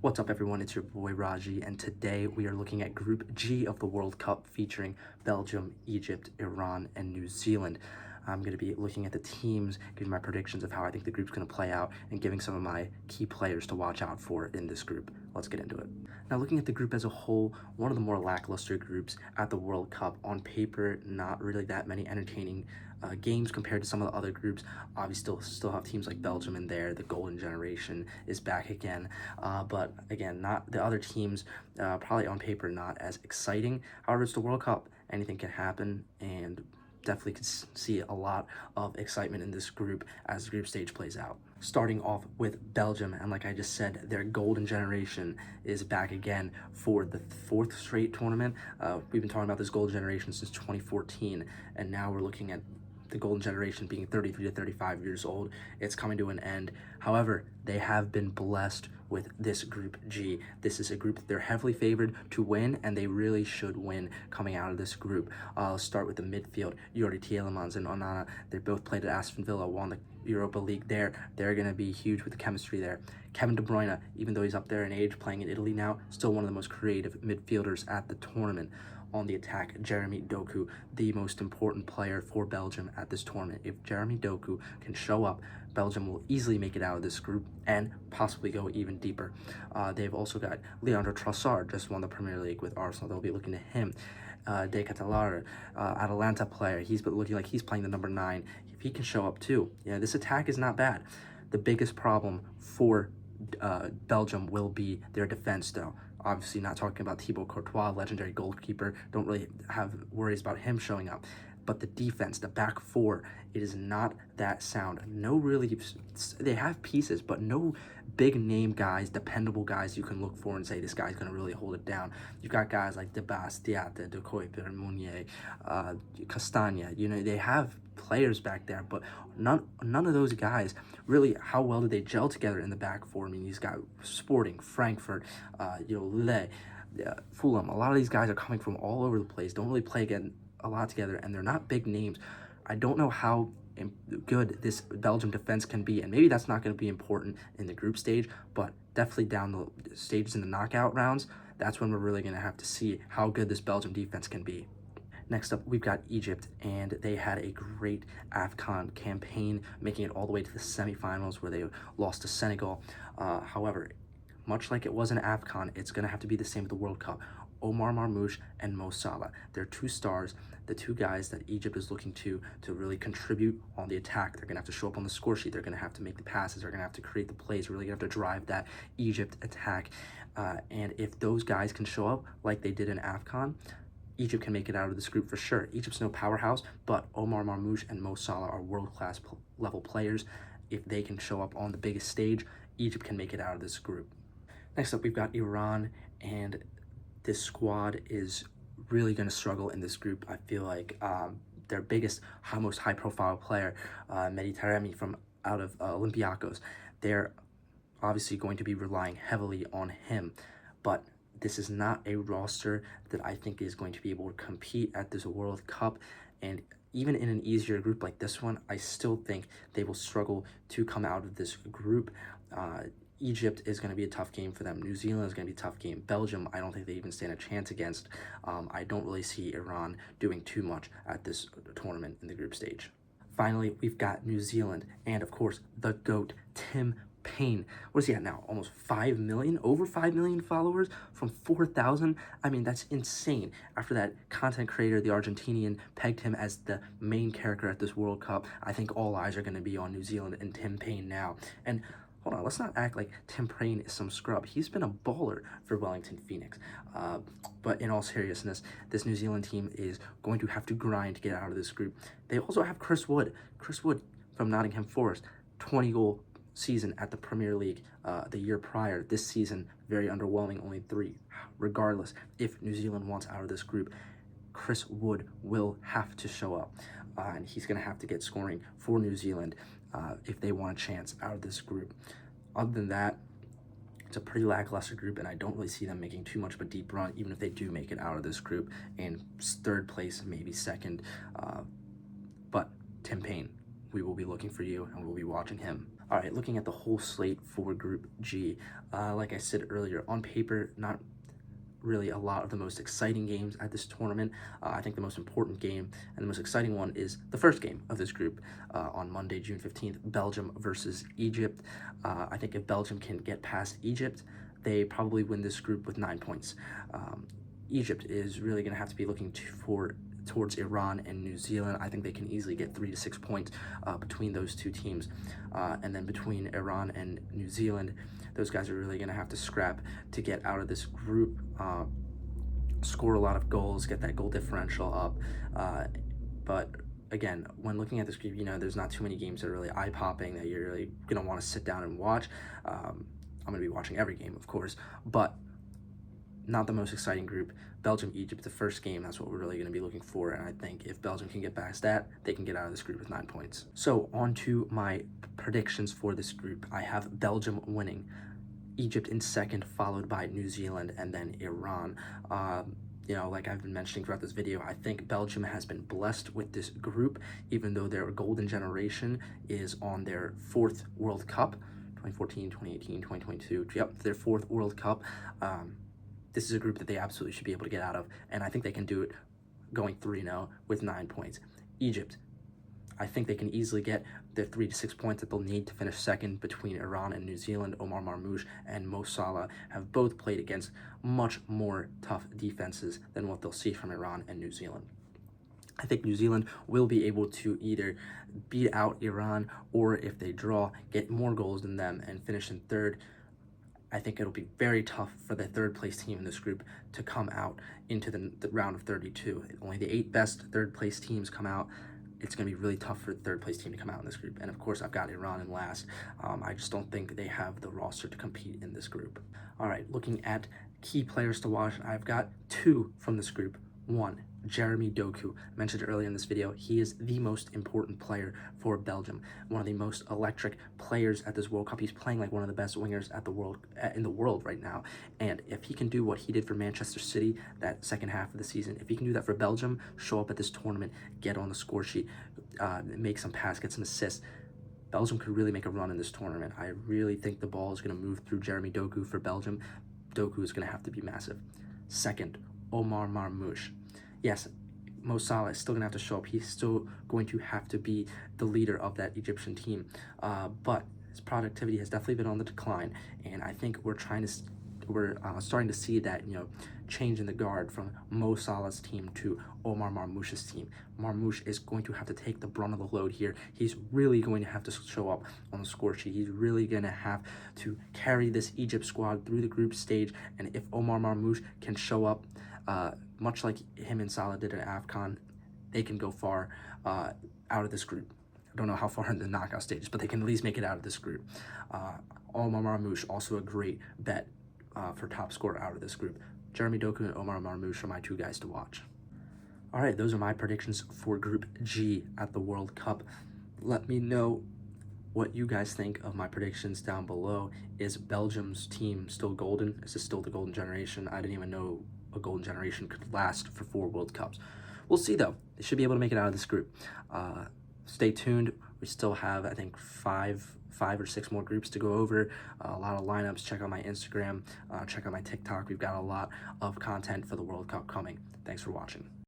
What's up, everyone? It's your boy Raji, and today we are looking at Group G of the World Cup featuring Belgium, Egypt, Iran, and New Zealand. I'm going to be looking at the teams, giving my predictions of how I think the group's going to play out, and giving some of my key players to watch out for in this group. Let's get into it. Now, looking at the group as a whole, one of the more lackluster groups at the World Cup. On paper, not really that many entertaining games compared to some of the other groups. Obviously, still have teams like Belgium in there. The golden generation is back again, but again, not the other teams. Probably on paper not as exciting. However, it's the World Cup. Anything can happen, and definitely could see a lot of excitement in this group as the group stage plays out. Starting off with Belgium, and like I just said, their golden generation is back again for the fourth straight tournament. We've been talking about this golden generation since 2014, and now we're looking at the golden generation being 33 to 35 years old. It's coming to an end. However, they have been blessed with this Group G. This is a group that they're heavily favored to win, and they really should win coming out of this group. I'll start with the midfield. Yuri Tielemans and Onana, they both played at Aston Villa, won the Europa League there. They're going to be huge with the chemistry there. Kevin De Bruyne, even though he's up there in age, playing in Italy now, still one of the most creative midfielders at the tournament. On the attack, Jeremy Doku, the most important player for Belgium at this tournament. If Jeremy Doku can show up, Belgium will easily make it out of this group and possibly go even deeper. They've also got Leandro Trossard, just won the Premier League with Arsenal. They'll be looking to him. De Catalara, Atalanta player. He's been looking like he's playing the number 9. If he can show up too, this attack is not bad. The biggest problem for Belgium will be their defense, though. Obviously, not talking about Thibaut Courtois, legendary goalkeeper. Don't really have worries about him showing up. But the defense, the back four, it is not that sound. No really, they have pieces, but no big name guys, dependable guys you can look for and say this guy's going to really hold it down. You've got guys like Debas, Diatta, De Kuyper, Meunier, Castagna. They have players back there, but none of those guys really, how well did they gel together in the back four? I mean, he's got Sporting, Frankfurt, Lille, Fulham. A lot of these guys are coming from all over the place, don't really play again a lot together, and they're not big names. I don't know how good this Belgium defense can be, and maybe that's not going to be important in the group stage, but definitely down the stages in the knockout rounds, that's when we're really going to have to see how good this Belgium defense can be. Next up, we've got Egypt, and they had a great AFCON campaign, making it all the way to the semifinals where they lost to Senegal. However, much like it was in AFCON, it's going to have to be the same with the World Cup. Omar Marmoush and Mo Salah. They're two stars, the two guys that Egypt is looking to really contribute on the attack. They're going to have to show up on the score sheet. They're going to have to make the passes. They're going to have to create the plays. Really going to have to drive that Egypt attack. And if those guys can show up like they did in AFCON, Egypt can make it out of this group for sure. Egypt's no powerhouse, but Omar Marmoush and Mo Salah are world-class level players. If they can show up on the biggest stage, Egypt can make it out of this group. Next up, we've got Iran, and this squad is really going to struggle in this group. I feel like their biggest, most high-profile player, Mehdi Taremi from out of Olympiacos, they're obviously going to be relying heavily on him, but this is not a roster that I think is going to be able to compete at this World Cup, and even in an easier group like this one, I still think they will struggle to come out of this group. Egypt is going to be a tough game for them. New Zealand is going to be a tough game. Belgium, I don't think they even stand a chance against. I don't really see Iran doing too much at this tournament in the group stage. Finally, we've got New Zealand, and of course, the GOAT, Tim Payne. What is he at now? Almost 5 million? Over 5 million followers from 4,000? I mean, that's insane. After that content creator, the Argentinian, pegged him as the main character at this World Cup, I think all eyes are going to be on New Zealand and Tim Payne now. And hold on, let's not act like Tim Payne is some scrub. He's been a baller for Wellington Phoenix. But in all seriousness, this New Zealand team is going to have to grind to get out of this group. They also have Chris Wood. Chris Wood from Nottingham Forest, 20-goal season at the Premier League the year prior. This season, very underwhelming, only 3. Regardless, if New Zealand wants out of this group, Chris Wood will have to show up, and he's going to have to get scoring for New Zealand if they want a chance out of this group. Other than that, it's a pretty lackluster group, and I don't really see them making too much of a deep run, even if they do make it out of this group in 3rd place, maybe 2nd. But Tim Payne, we will be looking for you, and we'll be watching him. All right, looking at the whole slate for Group G, like I said earlier, on paper, not really a lot of the most exciting games at this tournament. I think the most important game and the most exciting one is the first game of this group on Monday, June 15th, Belgium versus Egypt. I think if Belgium can get past Egypt, they probably win this group with 9 points. Egypt is really going to have to be looking towards Iran and New Zealand. I think they can easily get 3 to 6 points between those two teams. And then between Iran and New Zealand, those guys are really going to have to scrap to get out of this group, score a lot of goals, get that goal differential up. But again, when looking at this group, there's not too many games that are really eye-popping that you're really going to want to sit down and watch. I'm going to be watching every game, of course, but not the most exciting group. Belgium, Egypt, the first game, that's what we're really going to be looking for. And I think if Belgium can get past that, they can get out of this group with 9 points. So on to my predictions for this group. I have Belgium winning, Egypt in second, followed by New Zealand, and then Iran. Like I've been mentioning throughout this video, I think Belgium has been blessed with this group, even though their golden generation is on their 4th World Cup, 2014, 2018, 2022. Yep, their 4th World Cup. This is a group that they absolutely should be able to get out of, and I think they can do it going 3-0 with 9 points. Egypt, I think they can easily get the 3 to 6 points that they'll need to finish second between Iran and New Zealand. Omar Marmoush and Mo Salah have both played against much more tough defenses than what they'll see from Iran and New Zealand. I think New Zealand will be able to either beat out Iran, or if they draw, get more goals than them and finish in third. I think it'll be very tough for the third place team in this group to come out into the round of 32. Only the 8 best third place teams come out. It's going to be really tough for the third place team to come out in this group. And of course, I've got Iran in last. I just don't think they have the roster to compete in this group. All right, looking at key players to watch, I've got 2 from this group. 1, Jeremy Doku. I mentioned earlier in this video, he is the most important player for Belgium, one of the most electric players at this World Cup. He's playing like one of the best wingers in the world right now. And if he can do what he did for Manchester City that second half of the season, if he can do that for Belgium, show up at this tournament, get on the score sheet, make some pass, get some assists, Belgium could really make a run in this tournament. I really think the ball is going to move through Jeremy Doku for Belgium. Doku is going to have to be massive. Second, Omar Marmoush. Yes, Mo Salah is still going to have to show up. He's still going to have to be the leader of that Egyptian team. But his productivity has definitely been on the decline. And I think we're starting to see that, change in the guard from Mo Salah's team to Omar Marmoush's team. Marmoush is going to have to take the brunt of the load here. He's really going to have to show up on the score sheet. He's really going to have to carry this Egypt squad through the group stage. And if Omar Marmoush can show up, much like him and Salah did at AFCON, they can go far out of this group. I don't know how far in the knockout stages, but they can at least make it out of this group. Omar Marmoush, also a great bet for top scorer out of this group. Jeremy Doku and Omar Marmoush are my 2 guys to watch. All right, those are my predictions for Group G at the World Cup. Let me know what you guys think of my predictions down below. Is Belgium's team still golden? Is this still the golden generation? I didn't even know a golden generation could last for 4 World Cups. We'll see, though. They should be able to make it out of this group. Stay tuned. We still have, I think, five or six more groups to go over. A lot of lineups. Check out my Instagram. Check out my TikTok. We've got a lot of content for the World Cup coming. Thanks for watching.